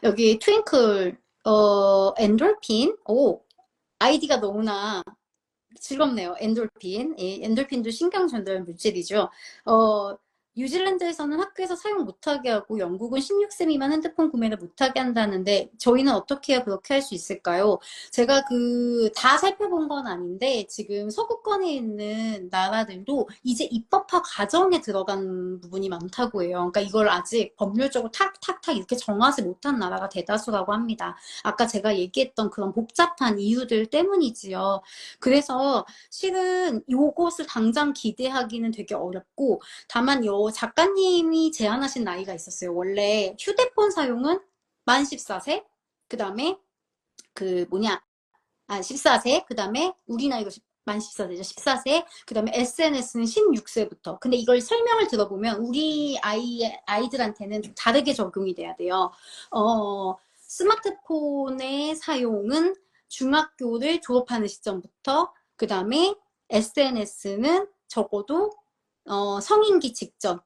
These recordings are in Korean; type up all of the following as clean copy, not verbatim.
여기 트윙클, 엔돌핀? 오, 아이디가 너무나 즐겁네요. 엔돌핀. 이 엔돌핀도 신경 전달 물질이죠. 어, 뉴질랜드에서는 학교에서 사용 못하게 하고 영국은 16세 미만 핸드폰 구매를 못하게 한다는데 저희는 어떻게 해야 그렇게 할 수 있을까요? 제가 다 살펴본 건 아닌데 지금 서구권에 있는 나라들도 이제 입법화 과정에 들어간 부분이 많다고 해요. 그러니까 이걸 아직 법률적으로 탁탁탁 이렇게 정하지 못한 나라가 대다수라고 합니다. 아까 제가 얘기했던 그런 복잡한 이유들 때문이지요. 그래서 실은 요것을 당장 기대하기는 되게 어렵고 다만 요 작가님이 제안하신 나이가 있었어요. 원래 휴대폰 사용은 만 14세, 그 다음에 14세, 그 다음에 우리 나이가 만 14세죠. 14세, 그 다음에 SNS는 16세부터. 근데 이걸 설명을 들어보면 우리 아이들한테는 좀 다르게 적용이 돼야 돼요. 스마트폰의 사용은 중학교를 졸업하는 시점부터, 그 다음에 SNS는 적어도 성인기 직전,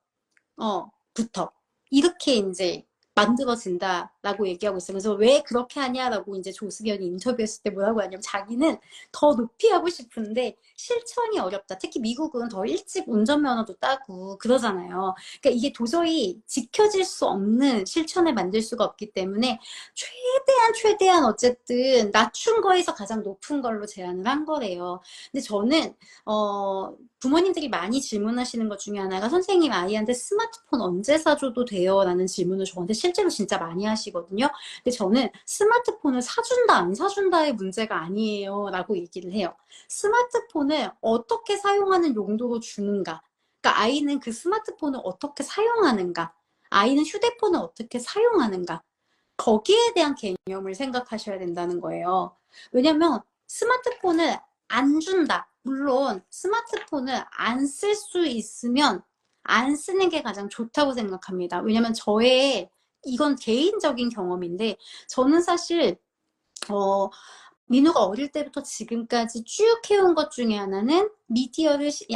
부터 이렇게 이제 만들어진다라고 얘기하고 있어요. 그래서 왜 그렇게 하냐라고 이제 조승연이 인터뷰했을 때 뭐라고 하냐면 자기는 더 높이 하고 싶은데 실천이 어렵다. 특히 미국은 더 일찍 운전면허도 따고 그러잖아요. 그러니까 이게 도저히 지켜질 수 없는 실천을 만들 수가 없기 때문에 최대한 어쨌든 낮춘 거에서 가장 높은 걸로 제안을 한 거래요. 근데 저는 부모님들이 많이 질문하시는 것 중에 하나가 선생님 아이한테 스마트폰 언제 사줘도 돼요? 라는 질문을 저한테 실제로 진짜 많이 하시거든요. 근데 저는 스마트폰을 사준다 안 사준다의 문제가 아니에요 라고 얘기를 해요. 스마트폰을 어떻게 사용하는 용도로 주는가, 그러니까 아이는 그 스마트폰을 어떻게 사용하는가, 아이는 휴대폰을 어떻게 사용하는가, 거기에 대한 개념을 생각하셔야 된다는 거예요. 왜냐면 스마트폰을 안 준다. 물론 스마트폰을 안 쓸 수 있으면 안 쓰는 게 가장 좋다고 생각합니다. 왜냐면 이건 개인적인 경험인데 저는 사실 어, 민우가 어릴 때부터 지금까지 쭉 해온 것 중에 하나는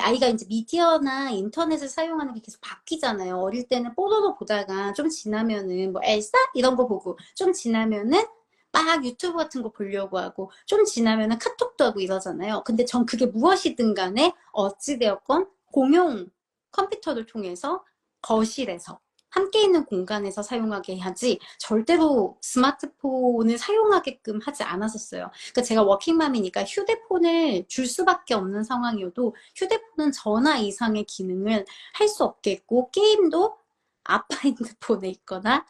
아이가 이제 미디어나 인터넷을 사용하는 게 계속 바뀌잖아요. 어릴 때는 뽀로로 보다가 좀 지나면은 뭐 엘사? 이런 거 보고 좀 지나면은 막 유튜브 같은 거 보려고 하고 좀 지나면은 카톡도 하고 이러잖아요. 근데 전 그게 무엇이든 간에 어찌되었건 공용 컴퓨터를 통해서 거실에서 함께 있는 공간에서 사용하게 하지 절대로 스마트폰을 사용하게끔 하지 않았었어요. 그러니까 제가 워킹맘이니까 휴대폰을 줄 수밖에 없는 상황이어도 휴대폰은 전화 이상의 기능을 할 수 없겠고 게임도 아빠 핸드폰에 있거나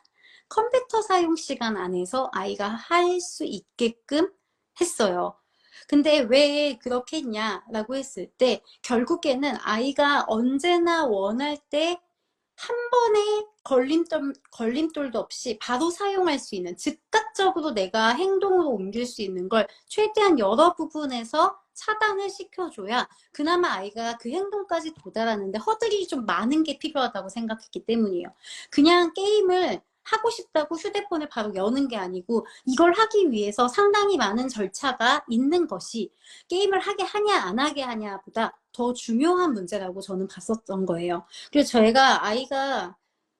컴퓨터 사용 시간 안에서 아이가 할 수 있게끔 했어요. 근데 왜 그렇게 했냐라고 했을 때 결국에는 아이가 언제나 원할 때 한 번에 걸림돌도 없이 바로 사용할 수 있는, 즉각적으로 내가 행동으로 옮길 수 있는 걸 최대한 여러 부분에서 차단을 시켜줘야 그나마 아이가 그 행동까지 도달하는데 허들이 좀 많은 게 필요하다고 생각했기 때문이에요. 그냥 게임을 하고 싶다고 휴대폰을 바로 여는 게 아니고 이걸 하기 위해서 상당히 많은 절차가 있는 것이 게임을 하게 하냐 안 하게 하냐보다 더 중요한 문제라고 저는 봤었던 거예요. 그래서 아이가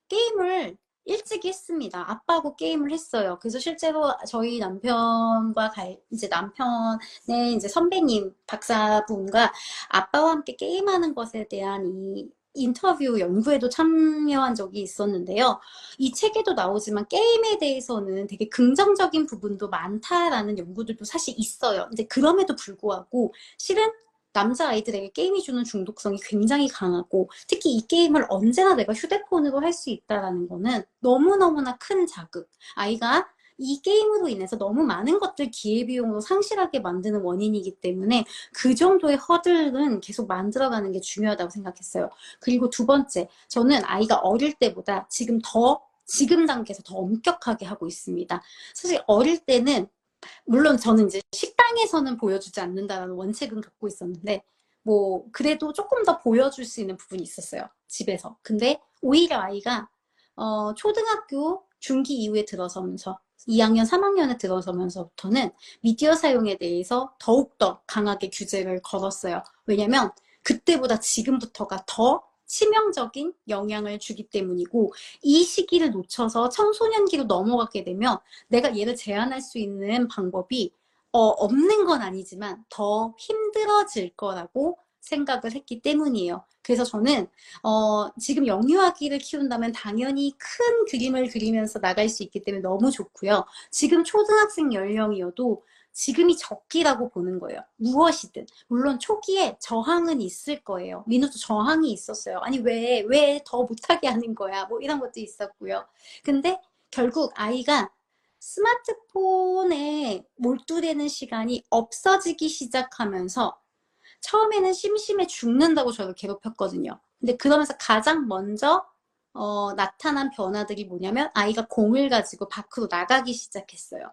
게임을 일찍 했습니다. 아빠하고 게임을 했어요. 그래서 실제로 저희 이제 남편의 이제 선배님 박사분과 아빠와 함께 게임하는 것에 대한 이 인터뷰 연구에도 참여한 적이 있었는데요. 이 책에도 나오지만 게임에 대해서는 되게 긍정적인 부분도 많다라는 연구들도 사실 있어요. 근데 그럼에도 불구하고 실은 남자아이들에게 게임이 주는 중독성이 굉장히 강하고 특히 이 게임을 언제나 내가 휴대폰으로 할 수 있다는 거는 너무너무나 큰 자극. 아이가 이 게임으로 인해서 너무 많은 것들 기회비용으로 상실하게 만드는 원인이기 때문에 그 정도의 허들은 계속 만들어가는 게 중요하다고 생각했어요. 그리고 두 번째, 저는 아이가 어릴 때보다 지금 단계에서 더 엄격하게 하고 있습니다. 사실 어릴 때는 물론 저는 이제 식당에서는 보여주지 않는다는 원칙은 갖고 있었는데 뭐 그래도 조금 더 보여줄 수 있는 부분이 있었어요. 집에서. 근데 오히려 아이가 초등학교 중기 이후에 들어서면서 2학년, 3학년에 들어서면서부터는 미디어 사용에 대해서 더욱더 강하게 규제를 걸었어요. 왜냐면 그때보다 지금부터가 더 치명적인 영향을 주기 때문이고, 이 시기를 놓쳐서 청소년기로 넘어가게 되면 내가 얘를 제한할 수 있는 방법이 없는 건 아니지만 더 힘들어질 거라고 생각을 했기 때문이에요. 그래서 저는 지금 영유아기를 키운다면 당연히 큰 그림을 그리면서 나갈 수 있기 때문에 너무 좋고요. 지금 초등학생 연령이어도 지금이 적기라고 보는 거예요. 무엇이든. 물론 초기에 저항은 있을 거예요. 민우도 저항이 있었어요. 아니, 왜 더 못하게 하는 거야? 뭐 이런 것도 있었고요. 근데 결국 아이가 스마트폰에 몰두되는 시간이 없어지기 시작하면서 처음에는 심심해 죽는다고 저를 괴롭혔거든요. 근데 그러면서 가장 먼저 나타난 변화들이 뭐냐면 아이가 공을 가지고 밖으로 나가기 시작했어요.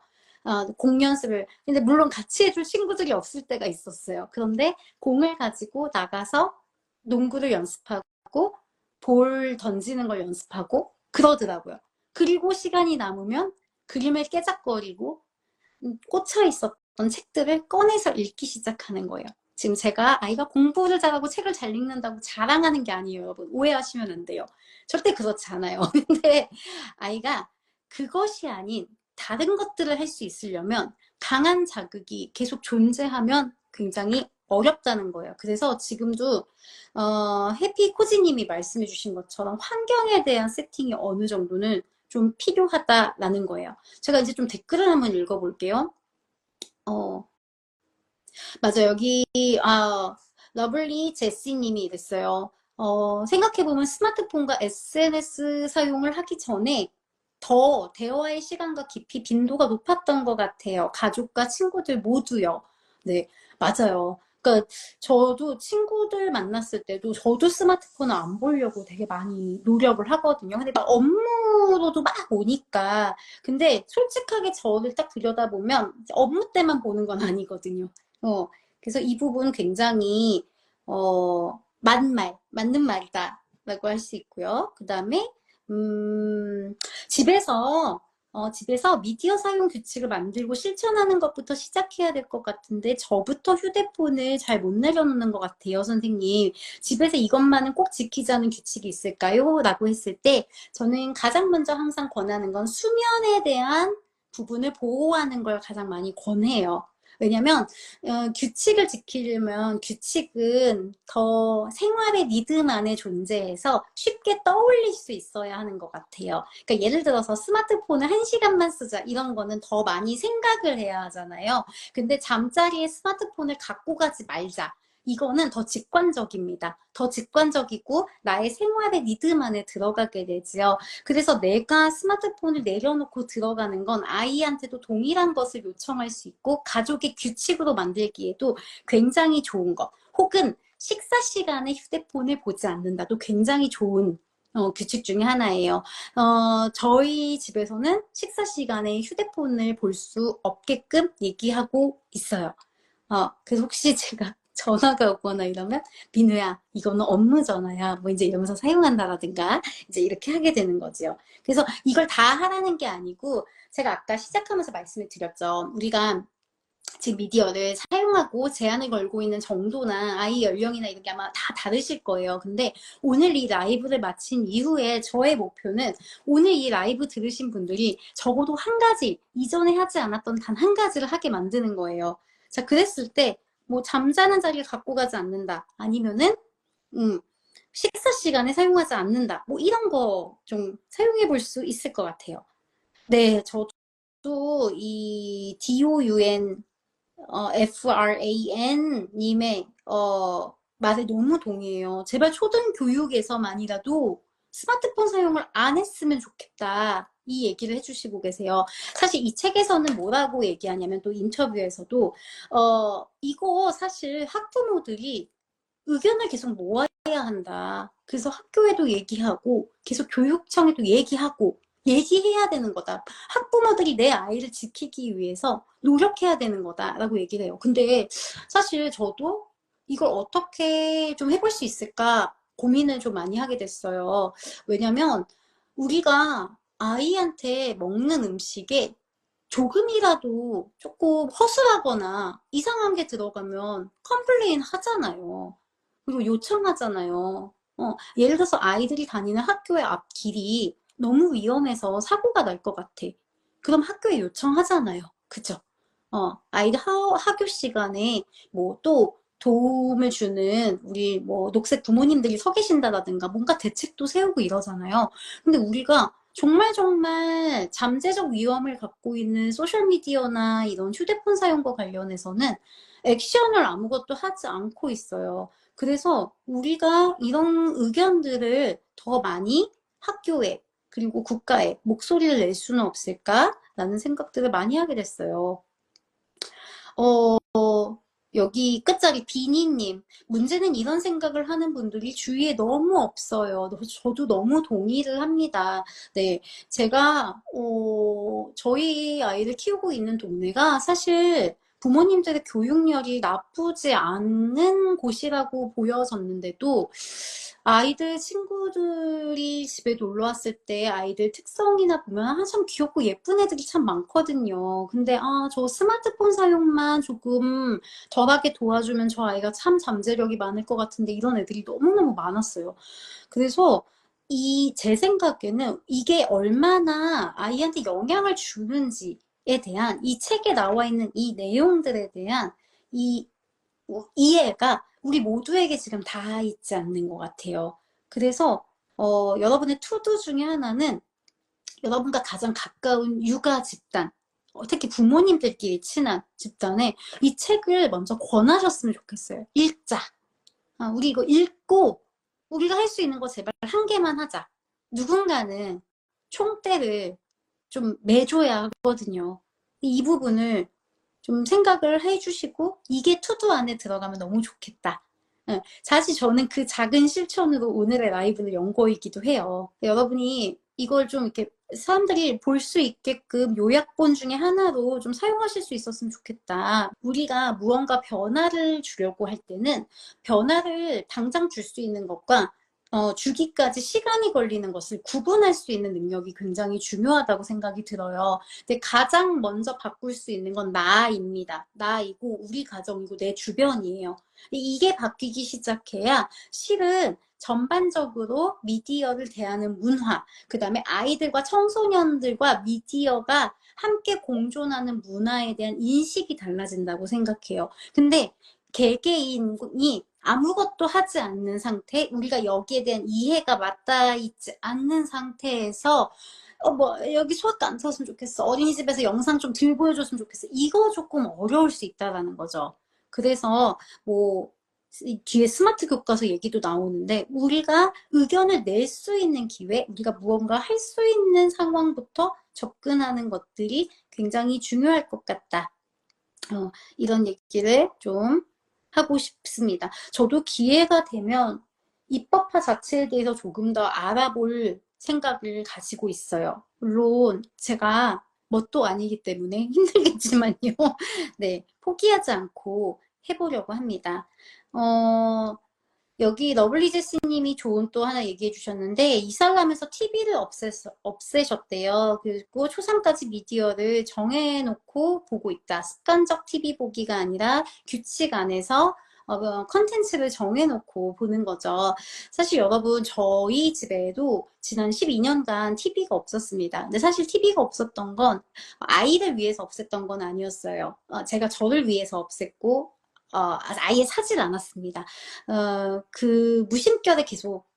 공 연습을. 근데 물론 같이 해줄 친구들이 없을 때가 있었어요. 그런데 공을 가지고 나가서 농구를 연습하고 볼 던지는 걸 연습하고 그러더라고요. 그리고 시간이 남으면 그림을 깨작거리고 꽂혀 있었던 책들을 꺼내서 읽기 시작하는 거예요. 지금 제가 아이가 공부를 잘하고 책을 잘 읽는다고 자랑하는 게 아니에요, 여러분. 오해하시면 안 돼요. 절대 그렇지 않아요. 근데 아이가 그것이 아닌 다른 것들을 할 수 있으려면 강한 자극이 계속 존재하면 굉장히 어렵다는 거예요. 그래서 지금도 해피 코지님이 말씀해 주신 것처럼 환경에 대한 세팅이 어느 정도는 좀 필요하다라는 거예요. 제가 이제 좀 댓글을 한번 읽어볼게요. 맞아, 여기, 러블리 제시님이 이랬어요. 생각해보면 스마트폰과 SNS 사용을 하기 전에 더 대화의 시간과 깊이 빈도가 높았던 것 같아요. 가족과 친구들 모두요. 네, 맞아요. 그러니까 저도 친구들 만났을 때도 저도 스마트폰을 안 보려고 되게 많이 노력을 하거든요. 근데 막 업무로도 막 오니까. 근데 솔직하게 저를 딱 들여다보면 업무 때만 보는 건 아니거든요. 그래서 이 부분 굉장히, 맞는 말이다라고 할 수 있고요. 그 다음에, 집에서 미디어 사용 규칙을 만들고 실천하는 것부터 시작해야 될 것 같은데, 저부터 휴대폰을 잘 못 내려놓는 것 같아요, 선생님. 집에서 이것만은 꼭 지키자는 규칙이 있을까요? 라고 했을 때, 저는 가장 먼저 항상 권하는 건 수면에 대한 부분을 보호하는 걸 가장 많이 권해요. 왜냐면 규칙을 지키려면 규칙은 더 생활의 리듬 안에 존재해서 쉽게 떠올릴 수 있어야 하는 것 같아요. 그러니까 예를 들어서 스마트폰을 1시간만 쓰자 이런 거는 더 많이 생각을 해야 하잖아요. 근데 잠자리에 스마트폰을 갖고 가지 말자. 이거는 더 직관적입니다. 더 직관적이고 나의 생활의 리듬 안에 들어가게 되지요. 그래서 내가 스마트폰을 내려놓고 들어가는 건 아이한테도 동일한 것을 요청할 수 있고 가족의 규칙으로 만들기에도 굉장히 좋은 것. 혹은 식사 시간에 휴대폰을 보지 않는다도 굉장히 좋은 규칙 중에 하나예요. 저희 집에서는 식사 시간에 휴대폰을 볼 수 없게끔 얘기하고 있어요. 그래서 혹시 제가 전화가 오거나 이러면 민우야 이거는 업무 전화야 뭐 이제 이러면서 사용한다라든가 이제 이렇게 하게 되는 거죠. 그래서 이걸 다 하라는 게 아니고 제가 아까 시작하면서 말씀을 드렸죠. 우리가 지금 미디어를 사용하고 제한을 걸고 있는 정도나 아이 연령이나 이런 게 아마 다 다르실 거예요. 근데 오늘 이 라이브를 마친 이후에 저의 목표는 오늘 이 라이브 들으신 분들이 적어도 한 가지, 이전에 하지 않았던 단 한 가지를 하게 만드는 거예요. 자, 그랬을 때 뭐 잠자는 자리에 갖고 가지 않는다. 아니면은 식사 시간에 사용하지 않는다. 뭐 이런 거 좀 사용해 볼 수 있을 것 같아요. 네, 저도 이 DOUN FRAN님의 말에 너무 동의해요. 제발 초등교육에서만이라도 스마트폰 사용을 안 했으면 좋겠다. 이 얘기를 해주시고 계세요. 사실 이 책에서는 뭐라고 얘기하냐면 또 인터뷰에서도 이거 사실 학부모들이 의견을 계속 모아야 한다. 그래서 학교에도 얘기하고 계속 교육청에도 얘기하고 얘기해야 되는 거다. 학부모들이 내 아이를 지키기 위해서 노력해야 되는 거다라고 얘기를 해요. 근데 사실 저도 이걸 어떻게 좀 해볼 수 있을까 고민을 좀 많이 하게 됐어요. 왜냐면 우리가 아이한테 먹는 음식에 조금이라도 조금 허술하거나 이상한 게 들어가면 컴플레인 하잖아요. 그리고 요청하잖아요. 예를 들어서 아이들이 다니는 학교의 앞길이 너무 위험해서 사고가 날 것 같아. 그럼 학교에 요청하잖아요. 그죠? 아이들 학교 시간에 뭐 또 도움을 주는 우리 뭐 녹색 부모님들이 서 계신다라든가 뭔가 대책도 세우고 이러잖아요. 근데 우리가 정말 정말 잠재적 위험을 갖고 있는 소셜미디어나 이런 휴대폰 사용과 관련해서는 액션을 아무것도 하지 않고 있어요. 그래서 우리가 이런 의견들을 더 많이 학교에 그리고 국가에 목소리를 낼 수는 없을까라는 생각들을 많이 하게 됐어요. 어, 여기 끝자리 비니님, 문제는 이런 생각을 하는 분들이 주위에 너무 없어요. 저도 너무 동의를 합니다. 네, 제가 저희 아이를 키우고 있는 동네가 사실 부모님들의 교육열이 나쁘지 않은 곳이라고 보여졌는데도 아이들 친구들이 집에 놀러 왔을 때 아이들 특성이나 보면 참 귀엽고 예쁜 애들이 참 많거든요. 근데 저 스마트폰 사용만 조금 덜하게 도와주면 저 아이가 참 잠재력이 많을 것 같은데 이런 애들이 너무너무 많았어요. 그래서 제 생각에는 이게 얼마나 아이한테 영향을 주는지에 대한 이 책에 나와 있는 이 내용들에 대한 이 이해가 우리 모두에게 지금 다 있지 않는 것 같아요. 그래서 여러분의 투두 중에 하나는 여러분과 가장 가까운 육아 집단, 특히 부모님들끼리 친한 집단에 이 책을 먼저 권하셨으면 좋겠어요. 읽자. 우리 이거 읽고 우리가 할 수 있는 거 제발 한 개만 하자. 누군가는 총대를 좀 매줘야 하거든요. 이 부분을 좀 생각을 해주시고 이게 투두 안에 들어가면 너무 좋겠다. 사실 저는 그 작은 실천으로 오늘의 라이브를 연 거이기도 해요. 여러분이 이걸 좀 이렇게 사람들이 볼 수 있게끔 요약본 중에 하나로 좀 사용하실 수 있었으면 좋겠다. 우리가 무언가 변화를 주려고 할 때는 변화를 당장 줄 수 있는 것과 주기까지 시간이 걸리는 것을 구분할 수 있는 능력이 굉장히 중요하다고 생각이 들어요. 근데 가장 먼저 바꿀 수 있는 건 나입니다. 나이고 우리 가정이고 내 주변이에요. 이게 바뀌기 시작해야 실은 전반적으로 미디어를 대하는 문화, 그 다음에 아이들과 청소년들과 미디어가 함께 공존하는 문화에 대한 인식이 달라진다고 생각해요. 근데 개개인이 아무것도 하지 않는 상태, 우리가 여기에 대한 이해가 맞닿아 있지 않는 상태에서 여기 수학과 안 썼으면 좋겠어. 어린이집에서 영상 좀 들 보여줬으면 좋겠어. 이거 조금 어려울 수 있다라는 거죠. 그래서 뒤에 스마트 교과서 얘기도 나오는데 우리가 의견을 낼 수 있는 기회, 우리가 무언가 할 수 있는 상황부터 접근하는 것들이 굉장히 중요할 것 같다. 이런 얘기를 좀 하고 싶습니다. 저도 기회가 되면 입법화 자체에 대해서 조금 더 알아볼 생각을 가지고 있어요. 물론 제가 뭣도 아니기 때문에 힘들겠지만요. 네, 포기하지 않고 해보려고 합니다. 여기 러블리제스님이 좋은 또 하나 얘기해 주셨는데 이슬람에서 TV를 없애셨대요. 그리고 초3까지 미디어를 정해놓고 보고 있다. 습관적 TV 보기가 아니라 규칙 안에서 컨텐츠를 정해놓고 보는 거죠. 사실 여러분 저희 집에도 지난 12년간 TV가 없었습니다. 근데 사실 TV가 없었던 건 아이를 위해서 없앴던 건 아니었어요. 제가 저를 위해서 없앴고 아예 사질 않았습니다. 그 무심결에 계속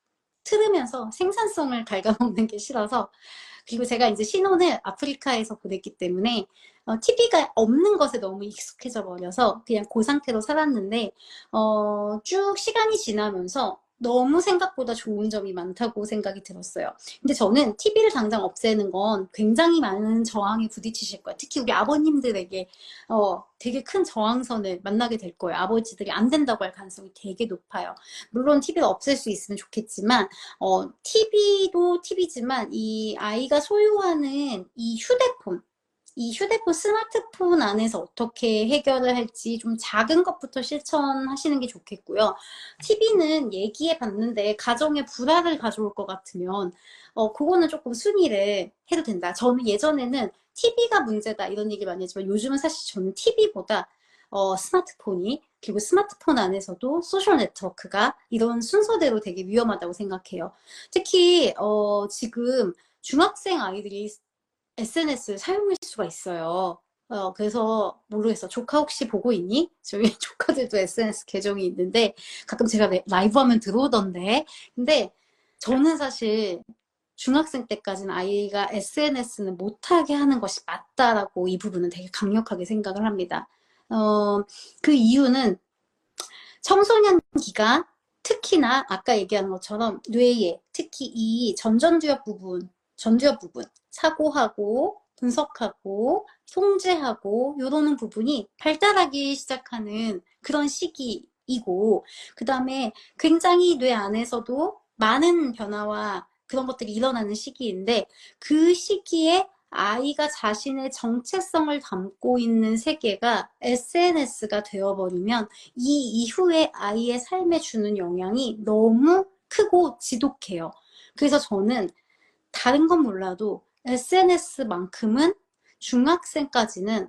틀으면서 생산성을 갉아먹는 게 싫어서 그리고 제가 이제 신혼을 아프리카에서 보냈기 때문에 TV가 없는 것에 너무 익숙해져 버려서 그냥 그 상태로 살았는데 쭉 시간이 지나면서 너무 생각보다 좋은 점이 많다고 생각이 들었어요. 근데 저는 TV를 당장 없애는 건 굉장히 많은 저항에 부딪히실 거예요. 특히 우리 아버님들에게 되게 큰 저항선을 만나게 될 거예요. 아버지들이 안 된다고 할 가능성이 되게 높아요. 물론 TV를 없앨 수 있으면 좋겠지만 TV도 TV지만 이 아이가 소유하는 이 휴대폰, 스마트폰 안에서 어떻게 해결을 할지 좀 작은 것부터 실천하시는 게 좋겠고요. TV는 얘기해 봤는데 가정에 불화를 가져올 것 같으면 그거는 조금 순위를 해도 된다. 저는 예전에는 TV가 문제다 이런 얘기 많이 했지만 요즘은 사실 저는 TV보다 스마트폰이. 그리고 스마트폰 안에서도 소셜 네트워크가 이런 순서대로 되게 위험하다고 생각해요. 특히 지금 중학생 아이들이 SNS를 사용할 수가 있어요. 그래서 모르겠어. 조카 혹시 보고 있니? 저희 조카들도 SNS 계정이 있는데 가끔 제가 라이브 하면 들어오던데. 근데 저는 사실 중학생 때까지는 아이가 SNS는 못하게 하는 것이 맞다라고 이 부분은 되게 강력하게 생각을 합니다. 그 이유는 청소년기가 특히나 아까 얘기한 것처럼 뇌에 특히 이 전두엽 부분, 사고하고 분석하고 통제하고 이러는 부분이 발달하기 시작하는 그런 시기이고, 그 다음에 굉장히 뇌 안에서도 많은 변화와 그런 것들이 일어나는 시기인데, 그 시기에 아이가 자신의 정체성을 담고 있는 세계가 SNS가 되어버리면 이 이후에 아이의 삶에 주는 영향이 너무 크고 지독해요. 그래서 저는 다른 건 몰라도 SNS만큼은 중학생까지는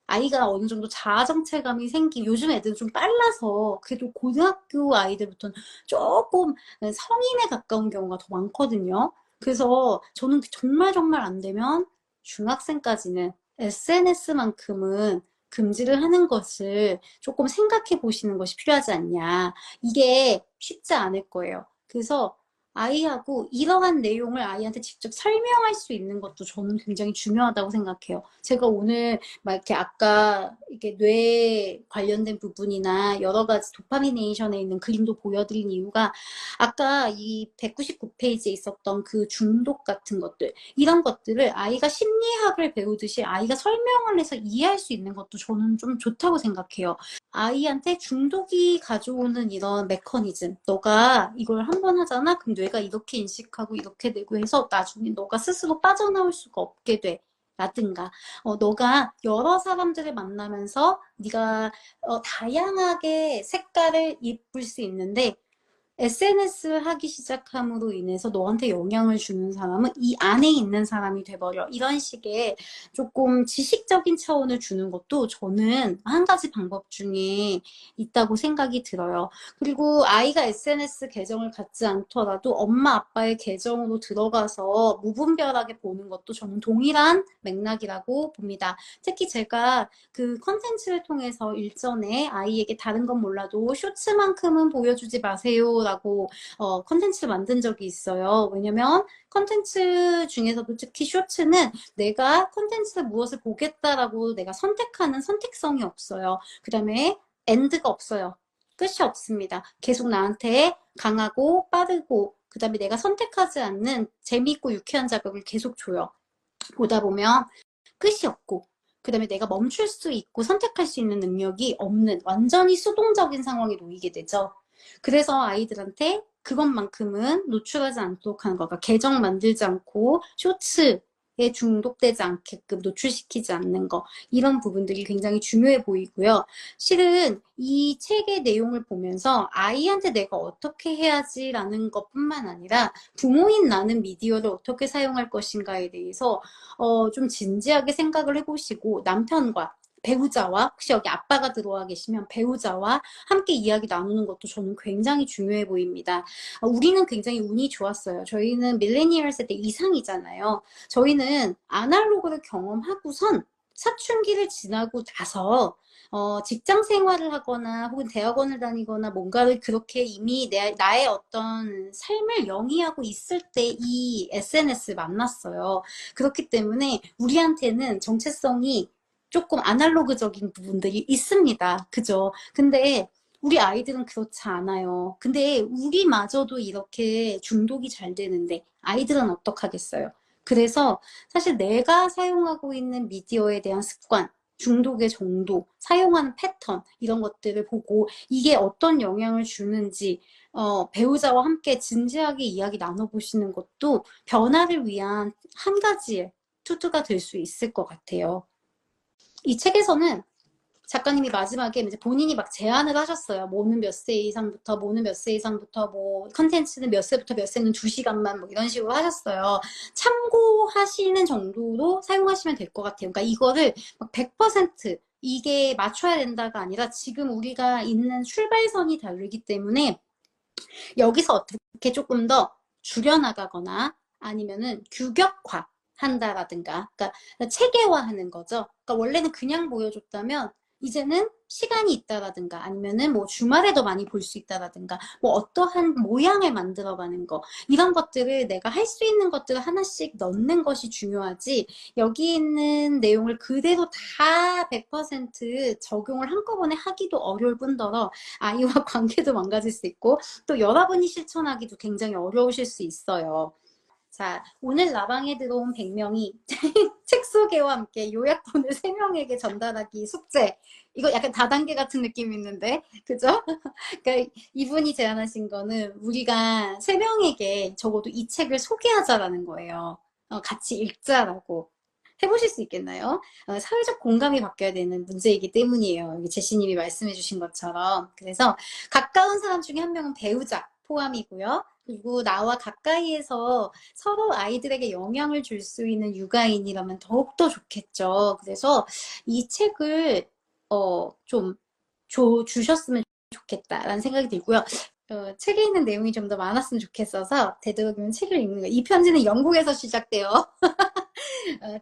아이가 어느 정도 자아정체감이 요즘 애들은 좀 빨라서 그래도 고등학교 아이들부터는 조금 성인에 가까운 경우가 더 많거든요. 그래서 저는 정말 안 되면 중학생까지는 SNS만큼은 금지를 하는 것을 조금 생각해 보시는 것이 필요하지 않냐. 이게 쉽지 않을 거예요. 그래서 아이하고 이러한 내용을 아이한테 직접 설명할 수 있는 것도 저는 굉장히 중요하다고 생각해요. 제가 오늘 막 이렇게 아까 이게 뇌 관련된 부분이나 여러 가지 도파미네이션에 있는 그림도 보여드린 이유가 아까 이 199페이지에 있었던 그 중독 같은 것들, 이런 것들을 아이가 심리학을 배우듯이 아이가 설명을 해서 이해할 수 있는 것도 저는 좀 좋다고 생각해요. 아이한테 중독이 가져오는 이런 메커니즘, 너가 이걸 한 번 하잖아? 그럼 뇌가 이렇게 인식하고 이렇게 되고 해서 나중에 너가 스스로 빠져나올 수가 없게 돼. 라든가 너가 여러 사람들을 만나면서 네가 다양하게 색깔을 입을 수 있는데 SNS를 하기 시작함으로 인해서 너한테 영향을 주는 사람은 이 안에 있는 사람이 돼버려. 이런 식의 조금 지식적인 차원을 주는 것도 저는 한 가지 방법 중에 있다고 생각이 들어요. 그리고 아이가 SNS 계정을 갖지 않더라도 엄마 아빠의 계정으로 들어가서 무분별하게 보는 것도 저는 동일한 맥락이라고 봅니다. 특히 제가 그 컨텐츠를 통해서 일전에 아이에게 다른 건 몰라도 쇼츠만큼은 보여주지 마세요 라고 컨텐츠를 만든 적이 있어요. 왜냐면 컨텐츠 중에서도 특히 쇼츠는 내가 컨텐츠를 무엇을 보겠다라고 내가 선택하는 선택성이 없어요. 그 다음에 엔드가 없어요. 끝이 없습니다. 계속 나한테 강하고 빠르고 그 다음에 내가 선택하지 않는 재미있고 유쾌한 자극을 계속 줘요. 보다 보면 끝이 없고 그 다음에 내가 멈출 수 있고 선택할 수 있는 능력이 없는 완전히 수동적인 상황에 놓이게 되죠. 그래서 아이들한테 그것만큼은 노출하지 않도록 하는 거. 그러니까 계정 만들지 않고 쇼츠에 중독되지 않게끔 노출시키지 않는 거. 이런 부분들이 굉장히 중요해 보이고요. 실은 이 책의 내용을 보면서 아이한테 내가 어떻게 해야지라는 것뿐만 아니라 부모인 나는 미디어를 어떻게 사용할 것인가에 대해서 좀 진지하게 생각을 해보시고 남편과 배우자와 혹시 여기 아빠가 들어와 계시면 배우자와 함께 이야기 나누는 것도 저는 굉장히 중요해 보입니다. 우리는 굉장히 운이 좋았어요. 저희는 밀레니얼 세대 이상이잖아요. 저희는 아날로그를 경험하고선 사춘기를 지나고 나서 직장 생활을 하거나 혹은 대학원을 다니거나 뭔가를 그렇게 이미 나의 어떤 삶을 영위하고 있을 때 이 SNS를 만났어요. 그렇기 때문에 우리한테는 정체성이 조금 아날로그적인 부분들이 있습니다. 그죠? 근데 우리 아이들은 그렇지 않아요. 근데 우리마저도 이렇게 중독이 잘 되는데 아이들은 어떡하겠어요? 그래서 사실 내가 사용하고 있는 미디어에 대한 습관, 중독의 정도, 사용하는 패턴 이런 것들을 보고 이게 어떤 영향을 주는지 배우자와 함께 진지하게 이야기 나눠보시는 것도 변화를 위한 한 가지의 투두가 될 수 있을 것 같아요. 이 책에서는 작가님이 마지막에 이제 본인이 막 제안을 하셨어요. 뭐는 몇 세 이상부터, 뭐는 몇 세 이상부터, 뭐 컨텐츠는 몇 세부터 몇 세는 2시간만 뭐 이런 식으로 하셨어요. 참고하시는 정도로 사용하시면 될 것 같아요. 그러니까 이거를 막 100% 이게 맞춰야 된다가 아니라 지금 우리가 있는 출발선이 다르기 때문에 여기서 어떻게 조금 더 줄여나가거나 아니면은 규격화 한다라든가, 그러니까 체계화하는 거죠. 그러니까 원래는 그냥 보여줬다면 이제는 시간이 있다라든가 아니면은 뭐 주말에도 많이 볼 수 있다라든가 뭐 어떠한 모양을 만들어가는 거 이런 것들을 내가 할 수 있는 것들을 하나씩 넣는 것이 중요하지 여기 있는 내용을 그대로 다 100% 적용을 한꺼번에 하기도 어려울 뿐더러 아이와 관계도 망가질 수 있고 또 여러분이 실천하기도 굉장히 어려우실 수 있어요. 자, 오늘 라방에 들어온 100명이 책 소개와 함께 요약본을 3명에게 전달하기 숙제. 이거 약간 다단계 같은 느낌이 있는데, 그죠? 그러니까 이분이 제안하신 거는 우리가 3명에게 적어도 이 책을 소개하자라는 거예요. 같이 읽자라고. 해보실 수 있겠나요? 사회적 공감이 바뀌어야 되는 문제이기 때문이에요. 제시님이 말씀해 주신 것처럼. 그래서 가까운 사람 중에 한 명은 배우자 포함이고요. 그리고 나와 가까이에서 서로 아이들에게 영향을 줄 수 있는 육아인이라면 더욱더 좋겠죠. 그래서 이 책을 좀 주셨으면 좋겠다라는 생각이 들고요. 책에 있는 내용이 좀 더 많았으면 좋겠어서 되도록이면 책을 읽는 거예요. 이 편지는 영국에서 시작돼요.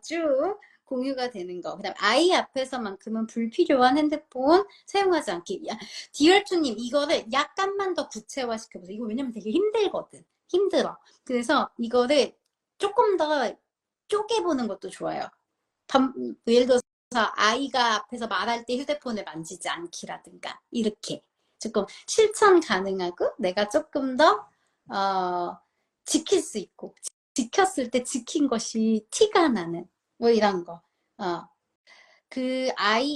쭉 공유가 되는 거. 그다음 아이 앞에서만큼은 불필요한 핸드폰 사용하지 않기. 디얼투님 이거를 약간만 더 구체화 시켜보세요. 이거 왜냐면 되게 힘들거든. 힘들어. 그래서 이거를 조금 더 쪼개보는 것도 좋아요. 예를 들어서 아이가 앞에서 말할 때 휴대폰을 만지지 않기라든가 이렇게 조금 실천 가능하고 내가 조금 더 지킬 수 있고 지켰을 때 지킨 것이 티가 나는 뭐 이런 거.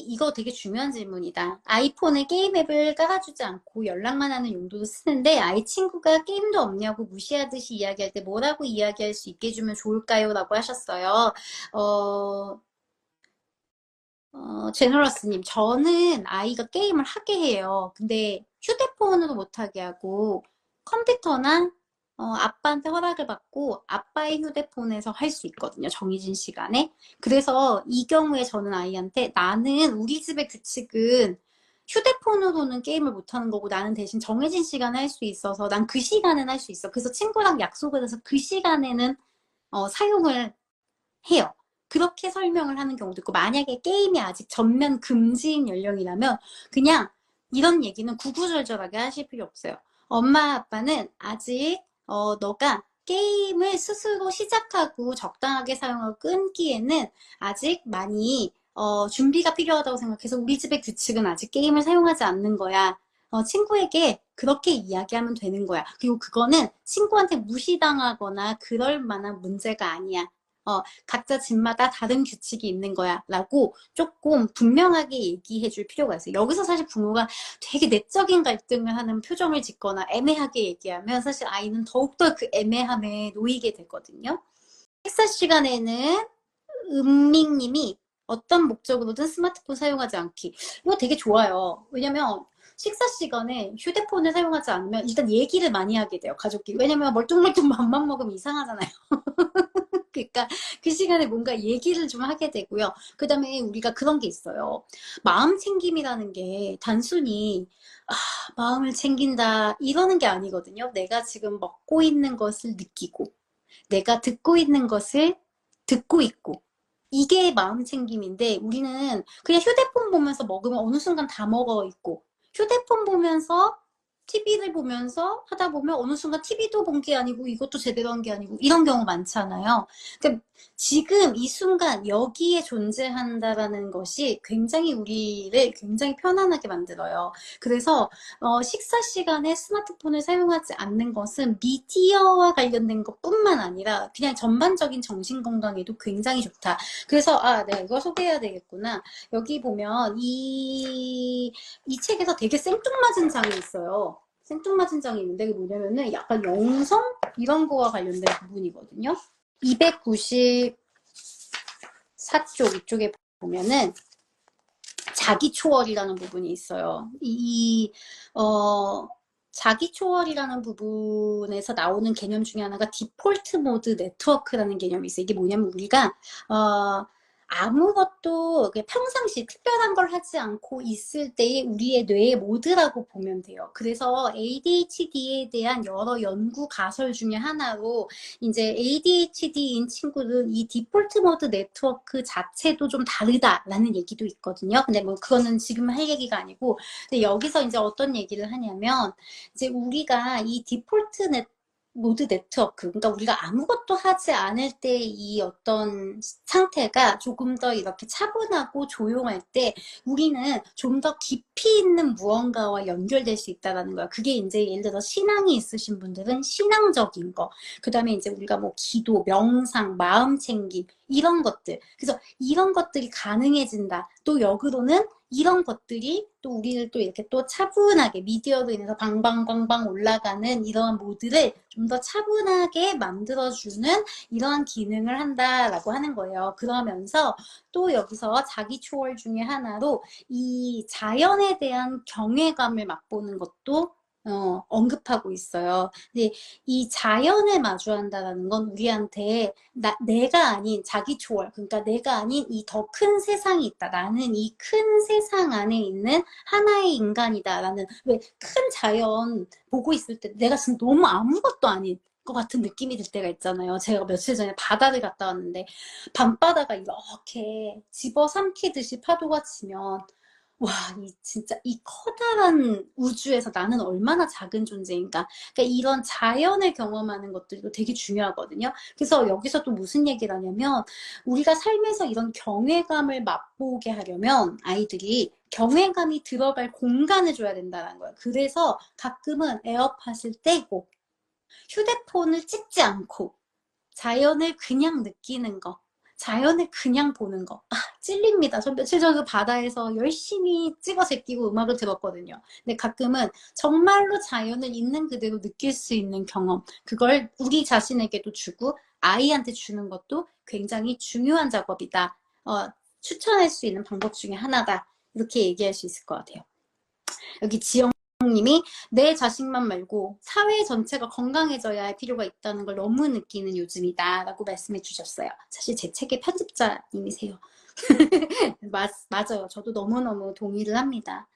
이거 되게 중요한 질문이다. 아이폰에 게임 앱을 깔아주지 않고 연락만 하는 용도로 쓰는데 아이 친구가 게임도 없냐고 무시하듯이 이야기할 때 뭐라고 이야기할 수 있게 해주면 좋을까요? 라고 하셨어요. 제너러스님, 저는 아이가 게임을 하게 해요. 근데 휴대폰으로 못하게 하고 컴퓨터나 아빠한테 허락을 받고 아빠의 휴대폰에서 할 수 있거든요. 정해진 시간에. 그래서 이 경우에 저는 아이한테 나는 우리 집의 규칙은 휴대폰으로는 게임을 못하는 거고 나는 대신 정해진 시간에 할 수 있어서 난 그 시간은 할 수 있어. 그래서 친구랑 약속을 해서 그 시간에는 사용을 해요. 그렇게 설명을 하는 경우도 있고 만약에 게임이 아직 전면 금지인 연령이라면 그냥 이런 얘기는 구구절절하게 하실 필요 없어요. 엄마 아빠는 아직 너가 게임을 스스로 시작하고 적당하게 사용하고 끊기에는 아직 많이 준비가 필요하다고 생각해서 우리 집의 규칙은 아직 게임을 사용하지 않는 거야. 친구에게 그렇게 이야기하면 되는 거야. 그리고 그거는 친구한테 무시당하거나 그럴 만한 문제가 아니야. 각자 집마다 다른 규칙이 있는 거야 라고 조금 분명하게 얘기해 줄 필요가 있어요. 여기서 사실 부모가 되게 내적인 갈등을 하는 표정을 짓거나 애매하게 얘기하면 사실 아이는 더욱더 그 애매함에 놓이게 되거든요. 식사 시간에는 은밍님이 어떤 목적으로든 스마트폰 사용하지 않기. 이거 되게 좋아요. 왜냐면 식사 시간에 휴대폰을 사용하지 않으면 일단 얘기를 많이 하게 돼요. 가족끼리. 왜냐면 멀뚱멀뚱 맘만 먹으면 이상하잖아요. 그러니까 그 시간에 뭔가 얘기를 좀 하게 되고요. 그 다음에 우리가 그런 게 있어요. 마음 챙김이라는 게 단순히 마음을 챙긴다 이러는 게 아니거든요. 내가 지금 먹고 있는 것을 느끼고 내가 듣고 있는 것을 듣고 있고 이게 마음 챙김인데 우리는 그냥 휴대폰 보면서 먹으면 어느 순간 다 먹어 있고 휴대폰 보면서 TV를 보면서 하다 보면 어느 순간 TV도 본 게 아니고 이것도 제대로 한 게 아니고 이런 경우 많잖아요. 그러니까 지금 이 순간 여기에 존재한다라는 것이 굉장히 우리를 굉장히 편안하게 만들어요. 그래서 식사 시간에 스마트폰을 사용하지 않는 것은 미디어와 관련된 것뿐만 아니라 그냥 전반적인 정신 건강에도 굉장히 좋다. 그래서 내가 이거 소개해야 되겠구나. 여기 보면 이 책에서 되게 생뚱맞은 장이 있어요. 생뚱맞은 장이 있는데 그게 뭐냐면은 약간 영성 이런 거와 관련된 부분이거든요. 294쪽 이쪽에 보면은 자기 초월이라는 부분이 있어요. 자기 초월이라는 부분에서 나오는 개념 중에 하나가 디폴트 모드 네트워크라는 개념이 있어요. 이게 뭐냐면 우리가 아무것도 이렇게 평상시 특별한 걸 하지 않고 있을 때의 우리의 뇌의 모드라고 보면 돼요. 그래서 ADHD에 대한 여러 연구 가설 중에 하나로 이제 ADHD인 친구들은 이 디폴트 모드 네트워크 자체도 좀 다르다라는 얘기도 있거든요. 근데 뭐 그거는 지금 할 얘기가 아니고, 근데 여기서 이제 어떤 얘기를 하냐면 이제 우리가 이 디폴트 모드 네트워크, 그러니까 우리가 아무것도 하지 않을 때 이 어떤 상태가 조금 더 이렇게 차분하고 조용할 때 우리는 좀 더 깊이 있는 무언가와 연결될 수 있다는 거야. 그게 이제 예를 들어 신앙이 있으신 분들은 신앙적인 거, 그 다음에 이제 우리가 뭐 기도, 명상, 마음 챙김 이런 것들. 그래서 이런 것들이 가능해진다. 또 역으로는 이런 것들이 또 우리를 또 이렇게 또 차분하게 미디어로 인해서 방방방방 올라가는 이러한 모드를 좀 더 차분하게 만들어주는 이러한 기능을 한다라고 하는 거예요. 그러면서 또 여기서 자기 초월 중에 하나로 이 자연에 대한 경외감을 맛보는 것도 언급하고 있어요. 근데 이 자연을 마주한다라는 건 우리한테 내가 아닌 자기 초월, 그러니까 내가 아닌 이 더 큰 세상이 있다. 나는 이 큰 세상 안에 있는 하나의 인간이다라는, 왜 큰 자연 보고 있을 때 내가 지금 너무 아무것도 아닌 것 같은 느낌이 들 때가 있잖아요. 제가 며칠 전에 바다를 갔다 왔는데 밤바다가 이렇게 집어삼키듯이 파도가 치면 와, 진짜 이 커다란 우주에서 나는 얼마나 작은 존재인가. 그러니까 이런 자연을 경험하는 것들도 되게 중요하거든요. 그래서 여기서 또 무슨 얘기를 하냐면 우리가 삶에서 이런 경외감을 맛보게 하려면 아이들이 경외감이 들어갈 공간을 줘야 된다는 거예요. 그래서 가끔은 에어팟을 떼고 휴대폰을 찍지 않고 자연을 그냥 느끼는 거, 자연을 그냥 보는 거. 아, 찔립니다. 저 며칠 전에 바다에서 열심히 찍어 제끼고 음악을 들었거든요. 근데 가끔은 정말로 자연을 있는 그대로 느낄 수 있는 경험, 그걸 우리 자신에게도 주고 아이한테 주는 것도 굉장히 중요한 작업이다. 추천할 수 있는 방법 중에 하나다. 이렇게 얘기할 수 있을 것 같아요. 여기 지영님이 내 자식만 말고 사회 전체가 건강해져야 할 필요가 있다는 걸 너무 느끼는 요즘이다 라고 말씀해 주셨어요. 사실 제 책의 편집자님이세요. 맞아요. 저도 너무너무 동의를 합니다.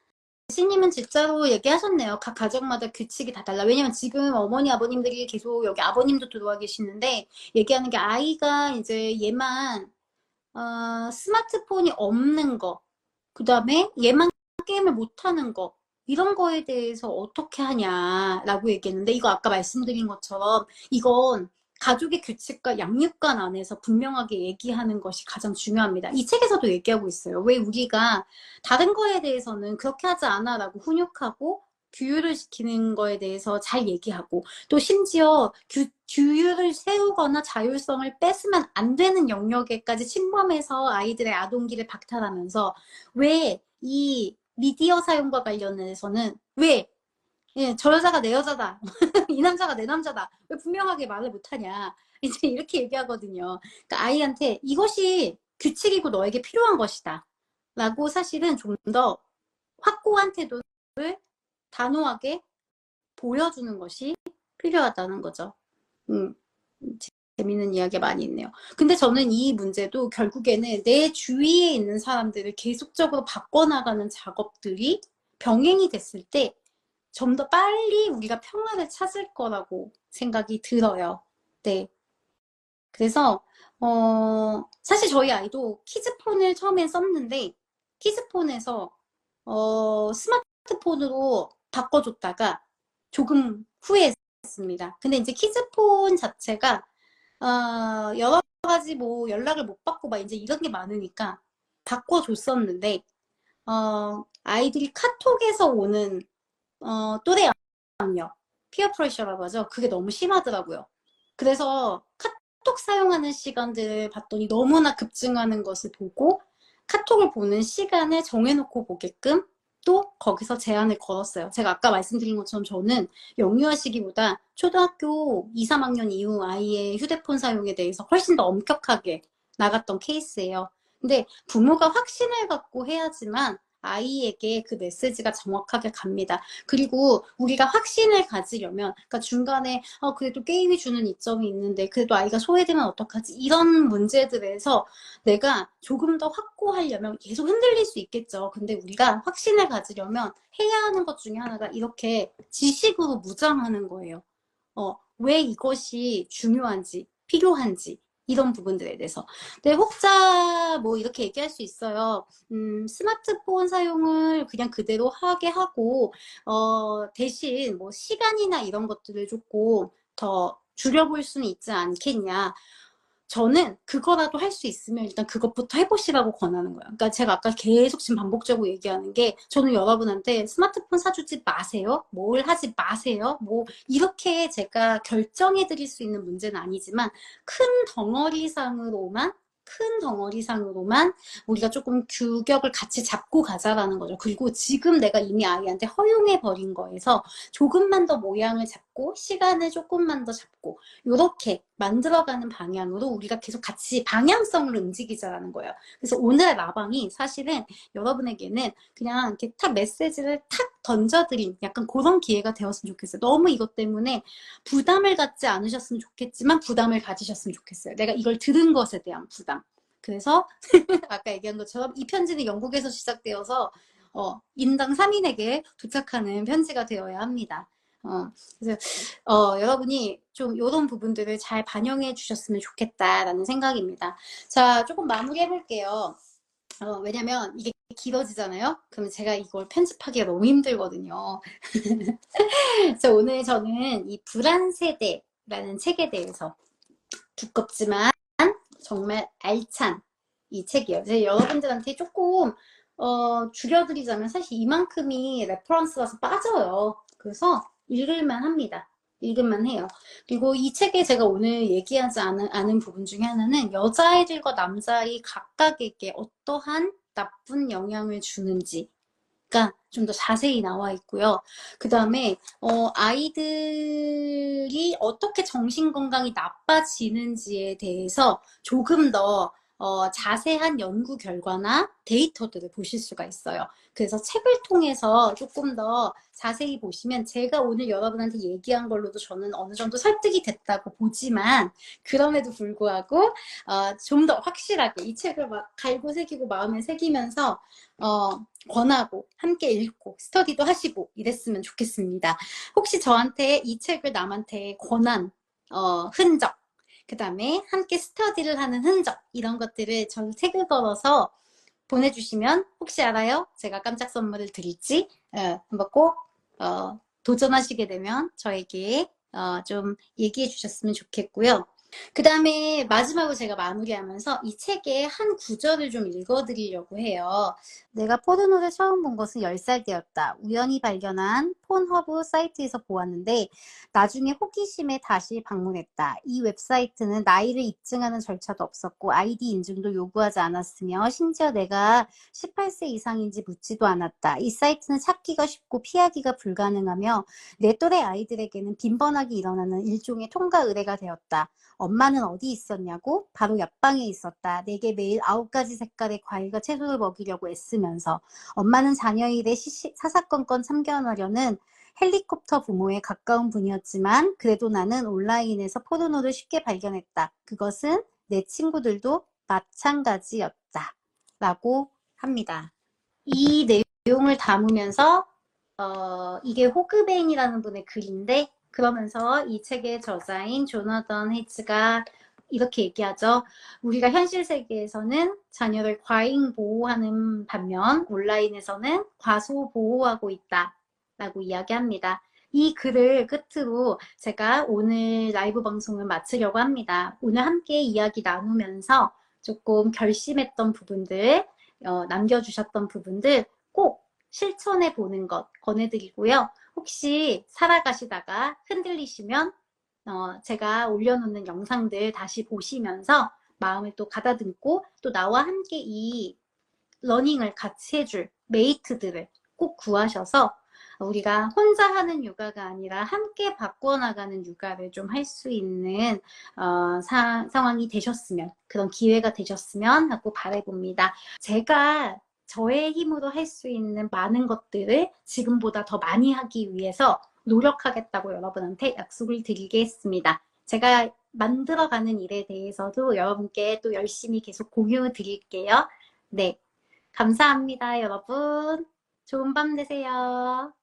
씨님은 진짜로 얘기하셨네요. 각 가정마다 규칙이 다 달라. 왜냐면 지금 어머니 아버님들이 계속, 여기 아버님도 들어와 계시는데 얘기하는 게 아이가 이제 얘만 스마트폰이 없는 거, 그 다음에 얘만 게임을 못하는 거, 이런 거에 대해서 어떻게 하냐라고 얘기했는데, 이거 아까 말씀드린 것처럼 이건 가족의 규칙과 양육관 안에서 분명하게 얘기하는 것이 가장 중요합니다. 이 책에서도 얘기하고 있어요. 왜 우리가 다른 거에 대해서는 그렇게 하지 않아 라고 훈육하고 규율을 시키는 거에 대해서 잘 얘기하고, 또 심지어 규율을 세우거나 자율성을 뺏으면 안 되는 영역에까지 침범해서 아이들의 아동기를 박탈하면서, 왜 이 미디어 사용과 관련해서는 왜 저 여자가 내 여자다 이 남자가 내 남자다 왜 분명하게 말을 못하냐, 이제 이렇게 얘기하거든요. 그러니까 아이한테 이것이 규칙이고 너에게 필요한 것이다 라고 사실은 좀 더 확고한 태도를 단호하게 보여주는 것이 필요하다는 거죠. 재밌는 이야기가 많이 있네요. 근데 저는 이 문제도 결국에는 내 주위에 있는 사람들을 계속적으로 바꿔나가는 작업들이 병행이 됐을 때 좀 더 빨리 우리가 평화를 찾을 거라고 생각이 들어요. 네. 그래서 사실 저희 아이도 키즈폰을 처음엔 썼는데 키즈폰에서 스마트폰으로 바꿔줬다가 조금 후회했습니다. 근데 이제 키즈폰 자체가 여러 가지 뭐 연락을 못 받고 막 이제 이런 게 많으니까 바꿔줬었는데 아이들이 카톡에서 오는 또래 압력, 피어 프레셔라고 하죠. 그게 너무 심하더라고요. 그래서 카톡 사용하는 시간들을 봤더니 너무나 급증하는 것을 보고 카톡을 보는 시간을 정해놓고 보게끔 또 거기서 제한을 걸었어요. 제가 아까 말씀드린 것처럼 저는 영유아 시기보다 초등학교 2, 3학년 이후 아이의 휴대폰 사용에 대해서 훨씬 더 엄격하게 나갔던 케이스예요. 근데 부모가 확신을 갖고 해야지만 아이에게 그 메시지가 정확하게 갑니다. 그리고 우리가 확신을 가지려면, 그러니까 중간에 그래도 게임이 주는 이점이 있는데 그래도 아이가 소외되면 어떡하지? 이런 문제들에서 내가 조금 더 확고하려면 계속 흔들릴 수 있겠죠. 근데 우리가 확신을 가지려면 해야 하는 것 중에 하나가 이렇게 지식으로 무장하는 거예요. 왜 이것이 중요한지, 필요한지, 이런 부분들에 대해서. 근데 혹자 뭐 이렇게 얘기할 수 있어요. 스마트폰 사용을 그냥 그대로 하게 하고, 대신 뭐 시간이나 이런 것들을 조금 더 줄여볼 수는 있지 않겠냐. 저는 그거라도 할 수 있으면 일단 그것부터 해보시라고 권하는 거예요. 그러니까 제가 아까 계속 지금 반복적으로 얘기하는 게, 저는 여러분한테 스마트폰 사주지 마세요. 뭘 하지 마세요. 뭐 이렇게 제가 결정해 드릴 수 있는 문제는 아니지만 큰 덩어리상으로만 우리가 조금 규격을 같이 잡고 가자라는 거죠. 그리고 지금 내가 이미 아이한테 허용해 버린 거에서 조금만 더 모양을 잡고 시간을 조금만 더 잡고 이렇게 만들어가는 방향으로 우리가 계속 같이 방향성을 움직이자라는 거예요. 그래서 오늘의 라방이 사실은 여러분에게는 그냥 이렇게 탁 메시지를 탁 던져드린 약간 그런 기회가 되었으면 좋겠어요. 너무 이것 때문에 부담을 갖지 않으셨으면 좋겠지만 부담을 가지셨으면 좋겠어요. 내가 이걸 들은 것에 대한 부담. 그래서 아까 얘기한 것처럼 이 편지는 영국에서 시작되어서 인당 3인에게 도착하는 편지가 되어야 합니다. 그래서 여러분이 좀 이런 부분들을 잘 반영해 주셨으면 좋겠다라는 생각입니다. 자, 조금 마무리해 볼게요. 왜냐면 이게 길어지잖아요. 그럼 제가 이걸 편집하기가 너무 힘들거든요. 그래서 오늘 저는 이 불안세대라는 책에 대해서 두껍지만 정말 알찬 이 책이에요. 제가 여러분들한테 조금 줄여드리자면 사실 이만큼이 레퍼런스라서 빠져요. 그래서 읽을만 합니다. 읽을만 해요. 그리고 이 책에 제가 오늘 얘기하지 않은 부분 중에 하나는 여자아이들과 남자아이 각각에게 어떠한 나쁜 영향을 주는지 좀 더 자세히 나와 있고요. 그 다음에 아이들이 어떻게 정신건강이 나빠지는지에 대해서 조금 더 자세한 연구 결과나 데이터들을 보실 수가 있어요. 그래서 책을 통해서 조금 더 자세히 보시면 제가 오늘 여러분한테 얘기한 걸로도 저는 어느 정도 설득이 됐다고 보지만 그럼에도 불구하고 좀 더 확실하게 이 책을 막 갈고 새기고 마음에 새기면서 권하고 함께 읽고 스터디도 하시고 이랬으면 좋겠습니다. 혹시 저한테 이 책을 남한테 권한 흔적, 그 다음에 함께 스터디를 하는 흔적 이런 것들을 저는 책을 걸어서 보내주시면 혹시 알아요? 제가 깜짝 선물을 드릴지 한번 꼭 도전하시게 되면 저에게 좀 얘기해 주셨으면 좋겠고요. 그 다음에 마지막으로 제가 마무리하면서 이 책의 한 구절을 좀 읽어드리려고 해요. 내가 포르노를 처음 본 것은 10살 때였다. 우연히 발견한 폰허브 사이트에서 보았는데 나중에 호기심에 다시 방문했다. 이 웹사이트는 나이를 입증하는 절차도 없었고 아이디 인증도 요구하지 않았으며 심지어 내가 18세 이상인지 묻지도 않았다. 이 사이트는 찾기가 쉽고 피하기가 불가능하며 내 또래 아이들에게는 빈번하게 일어나는 일종의 통과 의례가 되었다. 엄마는 어디 있었냐고? 바로 옆방에 있었다. 내게 매일 9가지 색깔의 과일과 채소를 먹이려고 애쓰면서 엄마는 자녀의 일에 사사건건 참견하려는 헬리콥터 부모에 가까운 분이었지만 그래도 나는 온라인에서 포르노를 쉽게 발견했다. 그것은 내 친구들도 마찬가지였다. 라고 합니다. 이 내용을 담으면서 이게 호그베인이라는 분의 글인데 그러면서 이 책의 저자인 조나단 헤이츠가 이렇게 얘기하죠. 우리가 현실 세계에서는 자녀를 과잉 보호하는 반면 온라인에서는 과소 보호하고 있다 라고 이야기합니다. 이 글을 끝으로 제가 오늘 라이브 방송을 마치려고 합니다. 오늘 함께 이야기 나누면서 조금 결심했던 부분들, 남겨주셨던 부분들 꼭 실천해 보는 것 권해드리고요. 혹시 살아가시다가 흔들리시면 제가 올려놓는 영상들 다시 보시면서 마음을 또 가다듬고 또 나와 함께 이 러닝을 같이 해줄 메이트들을 꼭 구하셔서 우리가 혼자 하는 육아가 아니라 함께 바꿔나가는 육아를 좀 할 수 있는 상황이 되셨으면 그런 기회가 되셨으면 하고 바라봅니다. 제가 저의 힘으로 할 수 있는 많은 것들을 지금보다 더 많이 하기 위해서 노력하겠다고 여러분한테 약속을 드리겠습니다. 제가 만들어가는 일에 대해서도 여러분께 또 열심히 계속 공유 드릴게요. 네. 감사합니다, 여러분. 좋은 밤 되세요.